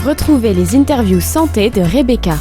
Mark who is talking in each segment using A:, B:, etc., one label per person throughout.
A: Retrouvez les interviews santé de Rebecca.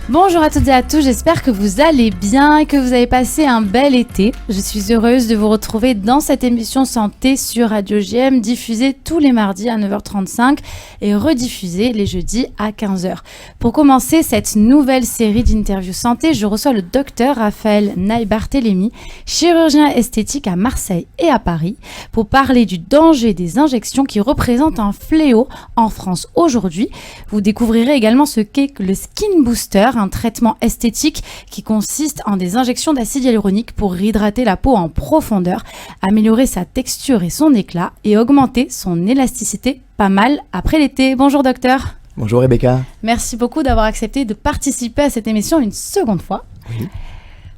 A: Bonjour à toutes et à tous, j'espère que vous allez bien et que vous avez passé un bel été. Je suis heureuse de vous retrouver dans cette émission santé sur Radio JM, diffusée tous les mardis à 9h35 et rediffusée les jeudis à 15h. Pour commencer cette nouvelle série d'interviews santé, je reçois le docteur Raphaël Naï-Barthélémy, chirurgien esthétique à Marseille et à Paris, pour parler du danger des injections qui représentent un fléau en France aujourd'hui. Vous découvrirez également ce qu'est le skin booster, un traitement esthétique qui consiste en des injections d'acide hyaluronique pour hydrater la peau en profondeur, améliorer sa texture et son éclat et augmenter son élasticité pas mal après l'été. Bonjour docteur.
B: Bonjour Rebecca.
A: Merci beaucoup d'avoir accepté de participer à cette émission une seconde fois.
B: Oui.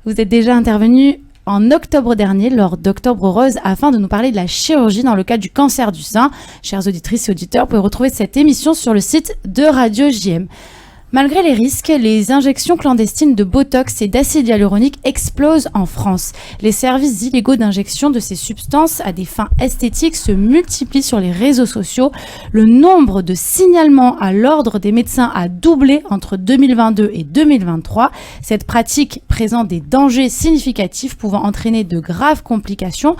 A: Vous êtes déjà intervenu en octobre dernier, lors d'Octobre Rose, afin de nous parler de la chirurgie dans le cas du cancer du sein. Chères auditrices et auditeurs, vous pouvez retrouver cette émission sur le site de Radio JM. Malgré les risques, les injections clandestines de Botox et d'acide hyaluronique explosent en France. Les services illégaux d'injection de ces substances à des fins esthétiques se multiplient sur les réseaux sociaux. Le nombre de signalements à l'ordre des médecins a doublé entre 2022 et 2023. Cette pratique présente des dangers significatifs pouvant entraîner de graves complications.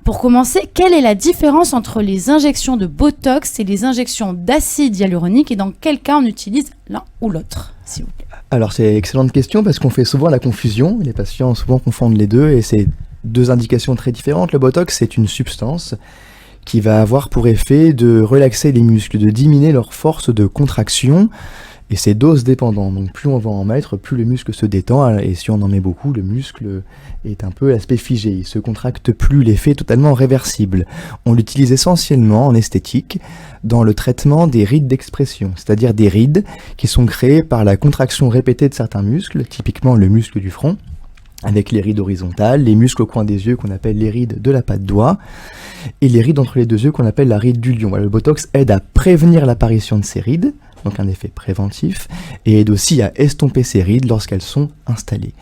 A: Pour commencer, quelle est la différence entre les injections de Botox et les injections d'acide hyaluronique et dans quel cas on utilise l'un ou l'autre, s'il vous plaît?
B: Alors c'est une excellente question parce qu'on fait souvent la confusion, les patients souvent confondent les deux et c'est deux indications très différentes. Le Botox, c'est une substance qui va avoir pour effet de relaxer les muscles, de diminuer leur force de contraction. Et c'est dose dépendant, donc plus on va en mettre, plus le muscle se détend, et si on en met beaucoup, le muscle est un peu l'aspect figé, il se contracte plus, l'effet est totalement réversible. On l'utilise essentiellement en esthétique dans le traitement des rides d'expression, c'est-à-dire des rides qui sont créées par la contraction répétée de certains muscles, typiquement le muscle du front, avec les rides horizontales, les muscles au coin des yeux qu'on appelle les rides de la patte doigt, et les rides entre les deux yeux qu'on appelle la ride du lion. Voilà, le Botox aide à prévenir l'apparition de ces rides, donc un effet préventif, et aide aussi à estomper ces rides lorsqu'elles sont installées.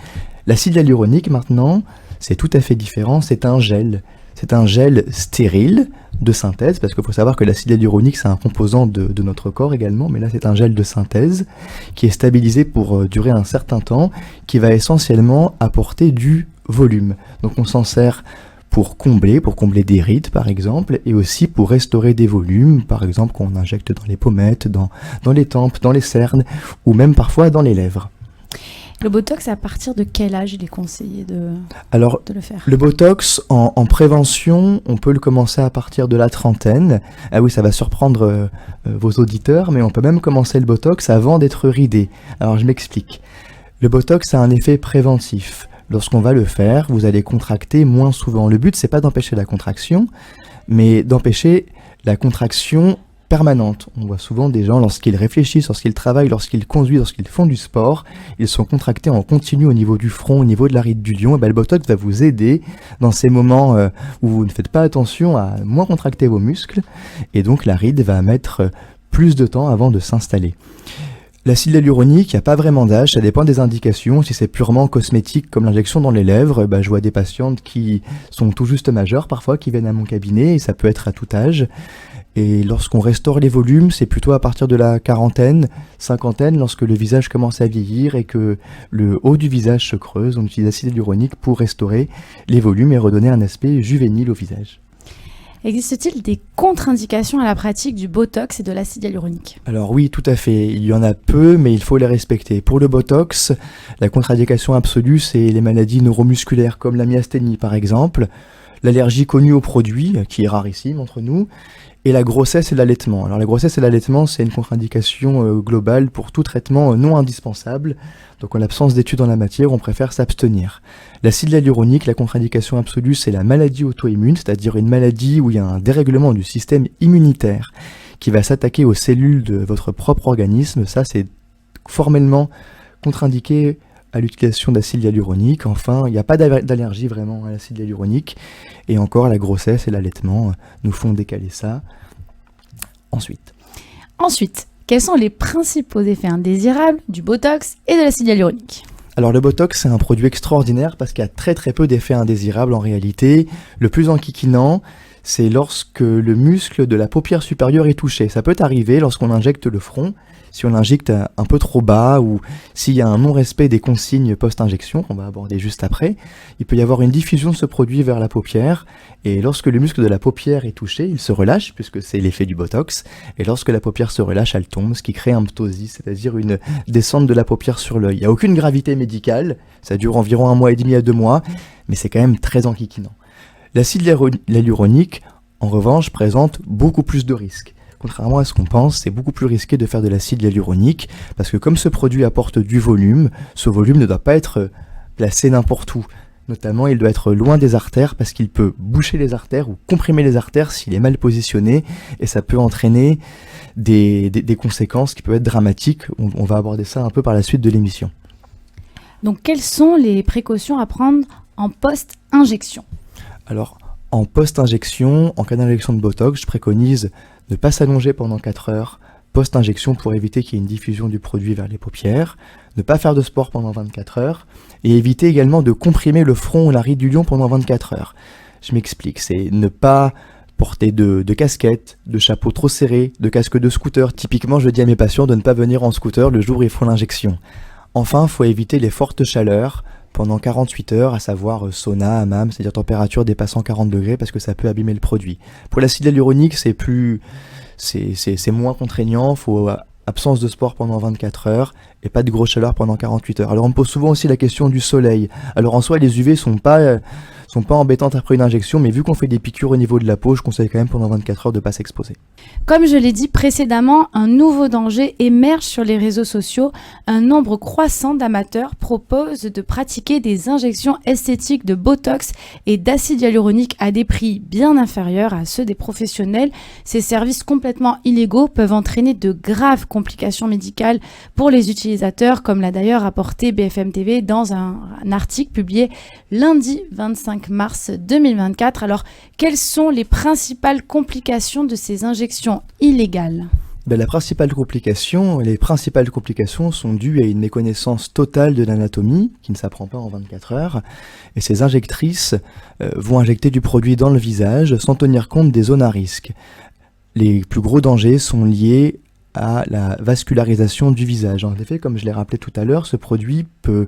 B: L'acide hyaluronique, maintenant, c'est tout à fait différent, c'est un gel. C'est un gel stérile de synthèse, parce qu'il faut savoir que l'acide hyaluronique, c'est un composant de notre corps également, mais là c'est un gel de synthèse qui est stabilisé pour durer un certain temps, qui va essentiellement apporter du volume. Donc on s'en sert pour combler des rides par exemple, et aussi pour restaurer des volumes, par exemple qu'on injecte dans les pommettes, dans les tempes, dans les cernes, ou même parfois dans les lèvres.
A: Le Botox, à partir de quel âge il est conseillé de le faire?
B: Le Botox, en prévention, on peut le commencer à partir de la trentaine. Ah oui, ça va surprendre vos auditeurs, mais on peut même commencer le Botox avant d'être ridé. Alors je m'explique. Le Botox a un effet préventif. Lorsqu'on va le faire, vous allez contracter moins souvent. Le but, c'est pas d'empêcher la contraction, mais d'empêcher la contraction permanente. On voit souvent des gens, lorsqu'ils réfléchissent, lorsqu'ils travaillent, lorsqu'ils conduisent, lorsqu'ils font du sport, ils sont contractés en continu au niveau du front, au niveau de la ride du lion. Et le Botox va vous aider dans ces moments où vous ne faites pas attention à moins contracter vos muscles, et donc la ride va mettre plus de temps avant de s'installer. L'acide hyaluronique, il n'y a pas vraiment d'âge, ça dépend des indications. Si c'est purement cosmétique comme l'injection dans les lèvres, je vois des patientes qui sont tout juste majeures parfois, qui viennent à mon cabinet, et ça peut être à tout âge. Et lorsqu'on restaure les volumes, c'est plutôt à partir de la quarantaine, cinquantaine, lorsque le visage commence à vieillir et que le haut du visage se creuse. On utilise l'acide hyaluronique pour restaurer les volumes et redonner un aspect juvénile au visage.
A: Existe-t-il des contre-indications à la pratique du Botox et de l'acide hyaluronique?
B: Alors oui, tout à fait. Il y en a peu, mais il faut les respecter. Pour le Botox, la contre-indication absolue, c'est les maladies neuromusculaires comme la myasthénie par exemple, l'allergie connue aux produits, qui est rarissime entre nous, et la grossesse et l'allaitement. Alors la grossesse et l'allaitement, c'est une contre-indication globale pour tout traitement non indispensable. Donc en l'absence d'études en la matière, on préfère s'abstenir. L'acide hyaluronique, la contre-indication absolue, c'est la maladie auto-immune, c'est-à-dire une maladie où il y a un dérèglement du système immunitaire qui va s'attaquer aux cellules de votre propre organisme. Ça, c'est formellement contre-indiqué à l'utilisation d'acide hyaluronique. Enfin, il n'y a pas d'allergie vraiment à l'acide hyaluronique. Et encore, la grossesse et l'allaitement nous font décaler ça. Ensuite,
A: quels sont les principaux effets indésirables du Botox et de l'acide hyaluronique?
B: Alors le Botox, c'est un produit extraordinaire parce qu'il y a très très peu d'effets indésirables en réalité. Le plus enquiquinant, c'est lorsque le muscle de la paupière supérieure est touché. Ça peut arriver lorsqu'on injecte le front, si on l'injecte un peu trop bas ou s'il y a un non-respect des consignes post-injection, qu'on va aborder juste après, il peut y avoir une diffusion de ce produit vers la paupière, et lorsque le muscle de la paupière est touché, il se relâche, puisque c'est l'effet du Botox, et lorsque la paupière se relâche, elle tombe, ce qui crée un ptosis, c'est-à-dire une descente de la paupière sur l'œil. Il n'y a aucune gravité médicale, ça dure environ 1 mois et demi à 2 mois, mais c'est quand même très enquiquinant. L'acide hyaluronique, en revanche, présente beaucoup plus de risques. Contrairement à ce qu'on pense, c'est beaucoup plus risqué de faire de l'acide hyaluronique, parce que comme ce produit apporte du volume, ce volume ne doit pas être placé n'importe où. Notamment, il doit être loin des artères, parce qu'il peut boucher les artères ou comprimer les artères s'il est mal positionné, et ça peut entraîner des conséquences qui peuvent être dramatiques. On va aborder ça un peu par la suite de l'émission.
A: Donc, quelles sont les précautions à prendre en post-injection ?
B: Alors, en post-injection, en cas d'injection de Botox, je préconise de ne pas s'allonger pendant 4 heures post-injection pour éviter qu'il y ait une diffusion du produit vers les paupières, ne pas faire de sport pendant 24 heures, et éviter également de comprimer le front ou la ride du lion pendant 24 heures. Je m'explique, c'est ne pas porter de casquette, de chapeau trop serré, de casque de scooter. Typiquement, je dis à mes patients de ne pas venir en scooter le jour où ils font l'injection. Enfin, il faut éviter les fortes chaleurs pendant 48 heures, à savoir sauna, hammam, c'est-à-dire température dépassant 40 degrés, parce que ça peut abîmer le produit. Pour l'acide hyaluronique, c'est moins contraignant, il faut absence de sport pendant 24 heures et pas de grosse chaleur pendant 48 heures. Alors on me pose souvent aussi la question du soleil. Alors en soi, les UV sont pas embêtantes après une injection, mais vu qu'on fait des piqûres au niveau de la peau, je conseille quand même pendant 24 heures de ne pas s'exposer.
A: Comme je l'ai dit précédemment, un nouveau danger émerge sur les réseaux sociaux. Un nombre croissant d'amateurs proposent de pratiquer des injections esthétiques de Botox et d'acide hyaluronique à des prix bien inférieurs à ceux des professionnels. Ces services complètement illégaux peuvent entraîner de graves complications médicales pour les utilisateurs, comme l'a d'ailleurs rapporté BFM TV dans un article publié lundi 25 mars 2024. Alors, quelles sont les principales complications de ces injections illégales ?
B: Les principales complications sont dues à une méconnaissance totale de l'anatomie, qui ne s'apprend pas en 24 heures, et ces injectrices vont injecter du produit dans le visage sans tenir compte des zones à risque. Les plus gros dangers sont liés à la vascularisation du visage. En effet, comme je l'ai rappelé tout à l'heure, ce produit peut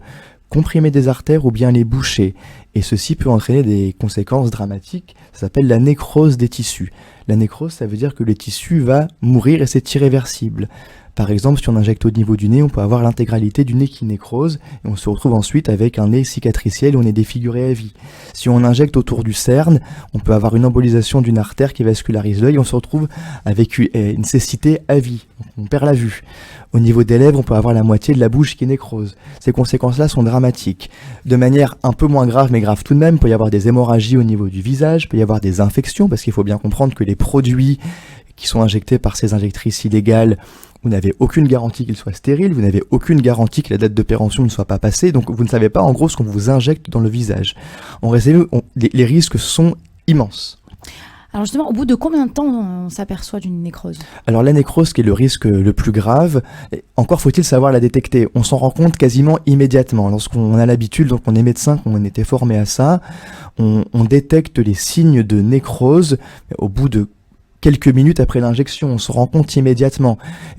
B: comprimer des artères ou bien les boucher, et ceci peut entraîner des conséquences dramatiques. Ça s'appelle la nécrose des tissus. La nécrose, ça veut dire que le tissu va mourir et c'est irréversible. Par exemple, si on injecte au niveau du nez, on peut avoir l'intégralité du nez qui nécrose et on se retrouve ensuite avec un nez cicatriciel où on est défiguré à vie. Si on injecte autour du cerne, on peut avoir une embolisation d'une artère qui vascularise l'œil et on se retrouve avec une cécité à vie. On perd la vue. Au niveau des lèvres, on peut avoir la moitié de la bouche qui nécrose. Ces conséquences-là sont dramatiques. De manière un peu moins grave, mais grave tout de même, il peut y avoir des hémorragies au niveau du visage, il peut y avoir des infections, parce qu'il faut bien comprendre que les produits qui sont injectés par ces injectrices illégales, vous n'avez aucune garantie qu'ils soient stériles, vous n'avez aucune garantie que la date de péremption ne soit pas passée, donc vous ne savez pas en gros ce qu'on vous injecte dans le visage. Les risques sont immenses.
A: Alors justement, au bout de combien de temps on s'aperçoit d'une nécrose ?
B: Alors la nécrose, qui est le risque le plus grave, encore faut-il savoir la détecter. On s'en rend compte quasiment immédiatement. Lorsqu'on a l'habitude, donc on est médecin, qu'on était formé à ça, on détecte les signes de nécrose au bout de quelques minutes après l'injection, on se rend compte immédiatement.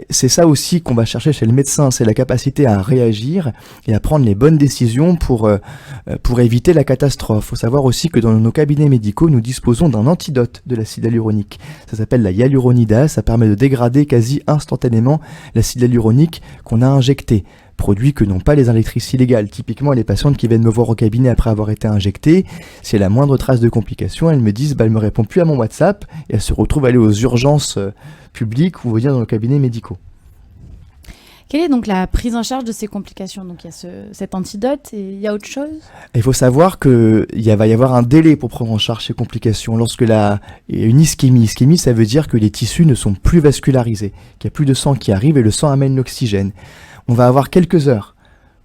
B: C'est ça aussi qu'on va chercher chez le médecin, c'est la capacité à réagir et à prendre les bonnes décisions pour éviter la catastrophe. Il faut savoir aussi que dans nos cabinets médicaux, nous disposons d'un antidote de l'acide hyaluronique. Ça s'appelle la hyaluronidase, ça permet de dégrader quasi instantanément l'acide hyaluronique qu'on a injecté. Produit que n'ont pas les injectrices illégales. Typiquement, les patientes qui viennent me voir au cabinet après avoir été injectées, si elle a la moindre trace de complication, elles me disent elle me répond plus à mon WhatsApp et elle se retrouve à aller aux urgences publiques ou venir dans nos cabinets médicaux.
A: Quelle est donc la prise en charge de ces complications ? Donc il y a cet antidote et il y a autre chose ?
B: Il faut savoir qu'il va y avoir un délai pour prendre en charge ces complications. Lorsque il y a une ischémie, ça veut dire que les tissus ne sont plus vascularisés, qu'il n'y a plus de sang qui arrive et le sang amène l'oxygène. On va avoir quelques heures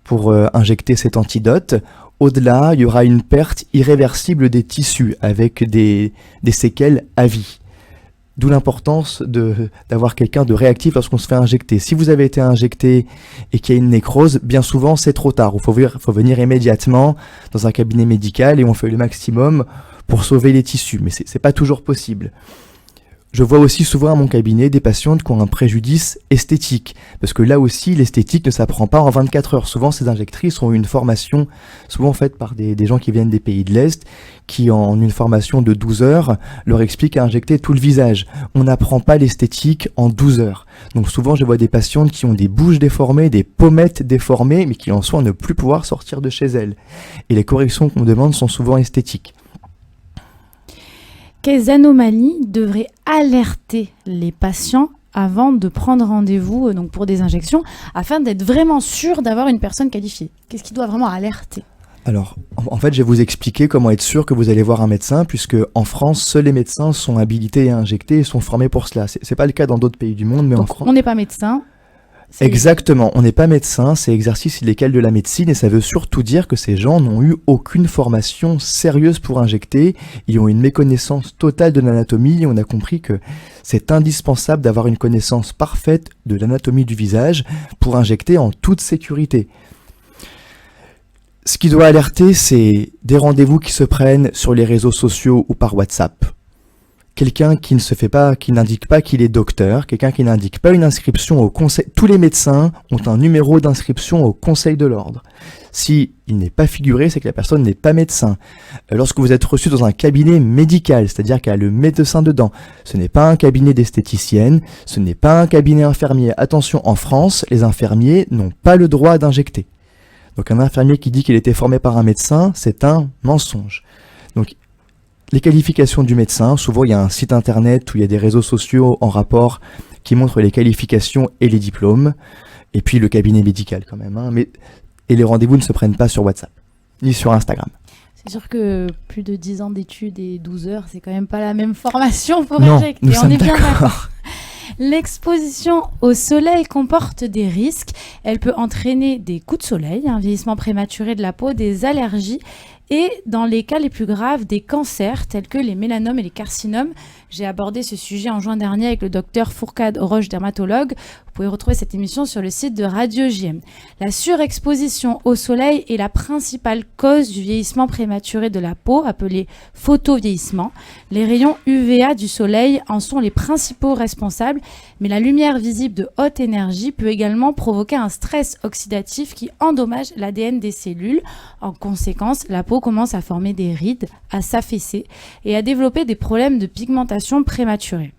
B: pour injecter cet antidote. Au-delà, il y aura une perte irréversible des tissus avec des séquelles à vie. D'où l'importance d'avoir quelqu'un de réactif lorsqu'on se fait injecter. Si vous avez été injecté et qu'il y a une nécrose, bien souvent c'est trop tard. Il faut venir immédiatement dans un cabinet médical et on fait le maximum pour sauver les tissus. Mais c'est pas toujours possible. Je vois aussi souvent à mon cabinet des patientes qui ont un préjudice esthétique. Parce que là aussi, l'esthétique ne s'apprend pas en 24 heures. Souvent, ces injectrices ont eu une formation, souvent faite par des gens qui viennent des pays de l'Est, qui en une formation de 12 heures, leur expliquent à injecter tout le visage. On n'apprend pas l'esthétique en 12 heures. Donc souvent, je vois des patientes qui ont des bouches déformées, des pommettes déformées, mais qui en sont à ne plus pouvoir sortir de chez elles. Et les corrections qu'on me demande sont souvent esthétiques.
A: Quelles anomalies devraient alerter les patients avant de prendre rendez-vous donc pour des injections, afin d'être vraiment sûr d'avoir une personne qualifiée? Qu'est-ce qui doit vraiment alerter?
B: Alors, en fait, je vais vous expliquer comment être sûr que vous allez voir un médecin, puisque en France, seuls les médecins sont habilités à injecter et sont formés pour cela. C'est pas le cas dans d'autres pays du monde, mais
A: donc,
B: en France...
A: on n'est pas médecin.
B: Exactement, on n'est pas médecin, c'est exercice illégal de la médecine et ça veut surtout dire que ces gens n'ont eu aucune formation sérieuse pour injecter, ils ont une méconnaissance totale de l'anatomie et on a compris que c'est indispensable d'avoir une connaissance parfaite de l'anatomie du visage pour injecter en toute sécurité. Ce qui doit alerter, c'est des rendez-vous qui se prennent sur les réseaux sociaux ou par WhatsApp. Quelqu'un qui ne se fait pas, qui n'indique pas qu'il est docteur, quelqu'un qui n'indique pas une inscription au conseil. Tous les médecins ont un numéro d'inscription au Conseil de l'Ordre. Si il n'est pas figuré, c'est que la personne n'est pas médecin. Lorsque vous êtes reçu dans un cabinet médical, c'est-à-dire qu'il y a le médecin dedans, ce n'est pas un cabinet d'esthéticienne, ce n'est pas un cabinet infirmier. Attention, en France, les infirmiers n'ont pas le droit d'injecter. Donc un infirmier qui dit qu'il était formé par un médecin, c'est un mensonge. Donc les qualifications du médecin, souvent il y a un site internet où il y a des réseaux sociaux en rapport qui montrent les qualifications et les diplômes, et puis le cabinet médical quand même. Et les rendez-vous ne se prennent pas sur WhatsApp, ni sur Instagram.
A: C'est sûr que plus de 10 ans d'études et 12 heures, c'est quand même pas la même formation pour
B: non,
A: injecter.
B: Nous sommes
A: est bien
B: d'accord.
A: L'exposition au soleil comporte des risques. Elle peut entraîner des coups de soleil, un vieillissement prématuré de la peau, des allergies et, dans les cas les plus graves, des cancers tels que les mélanomes et les carcinomes. J'ai abordé ce sujet en juin dernier avec le docteur Fourcade Roche, dermatologue. Vous pouvez retrouver cette émission sur le site de Radio JM. La surexposition au soleil est la principale cause du vieillissement prématuré de la peau, appelé photovieillissement. Les rayons UVA du soleil en sont les principaux responsables, mais la lumière visible de haute énergie peut également provoquer un stress oxydatif qui endommage l'ADN des cellules. En conséquence, la peau commence à former des rides, à s'affaisser et à développer des problèmes de pigmentation prématurée.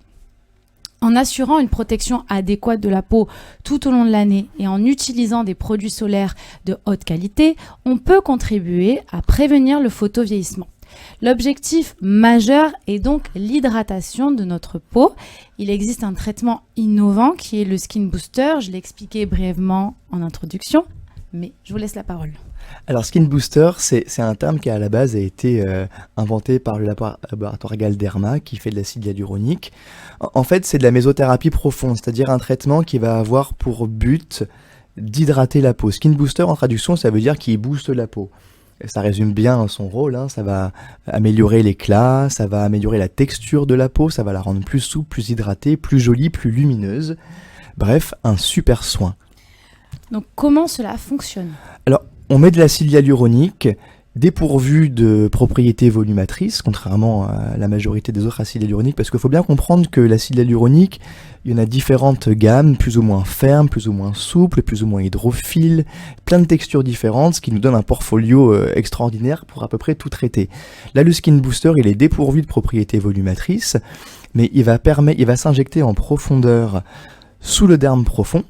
A: En assurant une protection adéquate de la peau tout au long de l'année et en utilisant des produits solaires de haute qualité, on peut contribuer à prévenir le photovieillissement. L'objectif majeur est donc l'hydratation de notre peau. Il existe un traitement innovant qui est le Skin Booster. Je l'ai expliqué brièvement en introduction, mais je vous laisse la parole.
B: Alors Skin Booster, c'est un terme qui à la base a été inventé par le laboratoire Galderma qui fait de l'acide hyaluronique. En fait, c'est de la mésothérapie profonde, c'est-à-dire un traitement qui va avoir pour but d'hydrater la peau. Skin Booster, en traduction, ça veut dire qu'il booste la peau. Et ça résume bien son rôle, hein. Ça va améliorer l'éclat, ça va améliorer la texture de la peau, ça va la rendre plus souple, plus hydratée, plus jolie, plus lumineuse. Bref, un super soin.
A: Donc comment cela fonctionne ?
B: Alors, on met de l'acide hyaluronique dépourvu de propriétés volumatrices, contrairement à la majorité des autres acides hyaluroniques, parce qu'il faut bien comprendre que l'acide hyaluronique, il y en a différentes gammes, plus ou moins fermes, plus ou moins souples, plus ou moins hydrophiles, plein de textures différentes, ce qui nous donne un portfolio extraordinaire pour à peu près tout traiter. Là, le Skin Booster, il est dépourvu de propriétés volumatrices, mais il va s'injecter en profondeur sous le derme profond.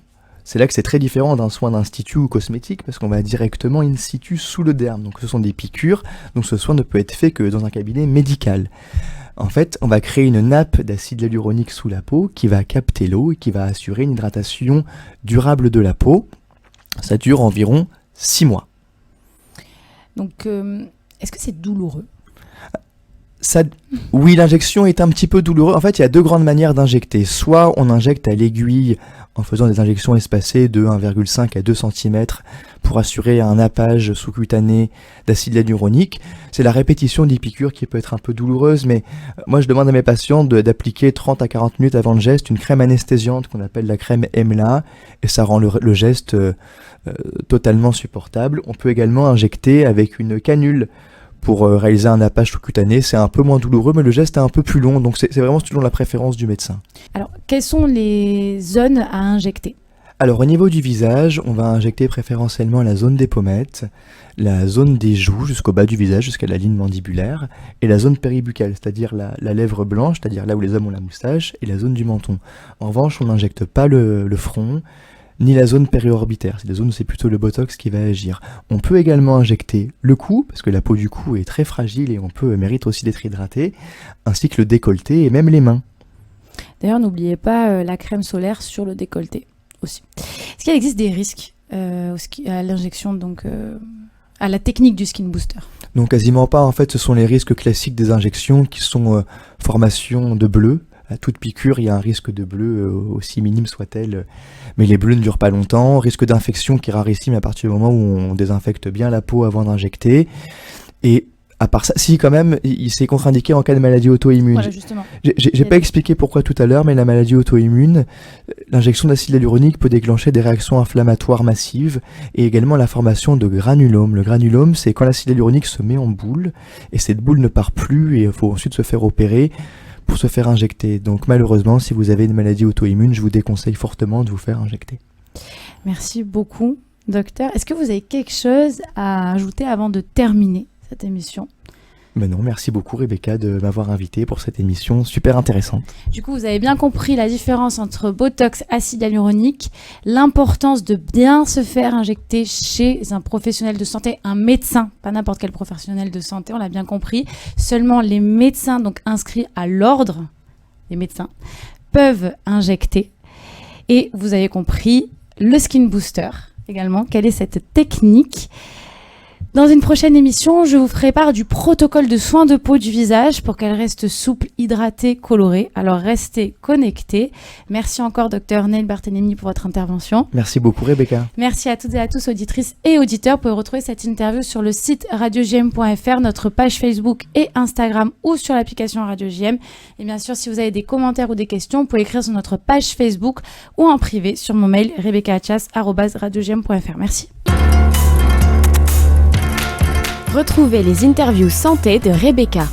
B: C'est là que c'est très différent d'un soin d'institut ou cosmétique parce qu'on va directement in situ sous le derme. Donc ce sont des piqûres, donc ce soin ne peut être fait que dans un cabinet médical. En fait, on va créer une nappe d'acide hyaluronique sous la peau qui va capter l'eau et qui va assurer une hydratation durable de la peau. Ça dure environ 6 mois.
A: Donc, est-ce que c'est douloureux ?
B: Oui, l'injection est un petit peu douloureuse. En fait, il y a deux grandes manières d'injecter. Soit on injecte à l'aiguille en faisant des injections espacées de 1,5 à 2 cm pour assurer un nappage sous-cutané d'acide hyaluronique. C'est la répétition des piqûres qui peut être un peu douloureuse, mais moi je demande à mes patients d'appliquer 30 à 40 minutes avant le geste une crème anesthésiante qu'on appelle la crème EMLA, et ça rend le geste totalement supportable. On peut également injecter avec une canule pour réaliser un nappage sous-cutané. C'est un peu moins douloureux, mais le geste est un peu plus long, donc c'est vraiment toujours la préférence du médecin.
A: Alors, quelles sont les zones à injecter ?
B: Alors au niveau du visage, on va injecter préférentiellement la zone des pommettes, la zone des joues jusqu'au bas du visage, jusqu'à la ligne mandibulaire, et la zone péribuccale, c'est-à-dire la lèvre blanche, c'est-à-dire là où les hommes ont la moustache, et la zone du menton. En revanche, on n'injecte pas le front, ni la zone périorbitaire, c'est des zones où c'est plutôt le botox qui va agir. On peut également injecter le cou, parce que la peau du cou est très fragile et mérite aussi d'être hydratée, ainsi que le décolleté et même les mains.
A: D'ailleurs, n'oubliez pas la crème solaire sur le décolleté aussi. Est-ce qu'il existe des risques à l'injection, donc à la technique du skin booster ?
B: Non, quasiment pas. En fait, ce sont les risques classiques des injections qui sont formation de bleus. À toute piqûre, il y a un risque de bleu, aussi minime soit-elle, mais les bleus ne durent pas longtemps. Risque d'infection qui est rarissime à partir du moment où on désinfecte bien la peau avant d'injecter. Et à part ça, si quand même, il s'est contre-indiqué en cas de maladie auto-immune.
A: Voilà, justement.
B: J'ai pas expliqué pourquoi tout à l'heure, mais la maladie auto-immune, l'injection d'acide hyaluronique peut déclencher des réactions inflammatoires massives et également la formation de granulomes. Le granulome, c'est quand l'acide hyaluronique se met en boule et cette boule ne part plus et il faut ensuite se faire opérer pour se faire injecter. Donc malheureusement, si vous avez une maladie auto-immune, je vous déconseille fortement de vous faire injecter.
A: Merci beaucoup, docteur. Est-ce que vous avez quelque chose à ajouter avant de terminer cette émission ?
B: Ben non, merci beaucoup Rebecca de m'avoir invité pour cette émission super intéressante.
A: Du coup, vous avez bien compris la différence entre Botox, acide hyaluronique, l'importance de bien se faire injecter chez un professionnel de santé, un médecin, pas n'importe quel professionnel de santé, on l'a bien compris. Seulement les médecins, donc inscrits à l'ordre des médecins, peuvent injecter. Et vous avez compris le skin booster également, quelle est cette technique. Dans une prochaine émission, je vous ferai part du protocole de soins de peau du visage pour qu'elle reste souple, hydratée, colorée. Alors restez connectés. Merci encore, Dr Neil Barthélémy, pour votre intervention.
B: Merci beaucoup, Rebecca.
A: Merci à toutes et à tous, auditrices et auditeurs. Vous pouvez retrouver cette interview sur le site radiojm.fr, notre page Facebook et Instagram ou sur l'application Radio JM. Et bien sûr, si vous avez des commentaires ou des questions, vous pouvez écrire sur notre page Facebook ou en privé sur mon mail rebeccaachas@radiojm.fr. Merci.
C: Retrouvez les interviews santé de Rebecca.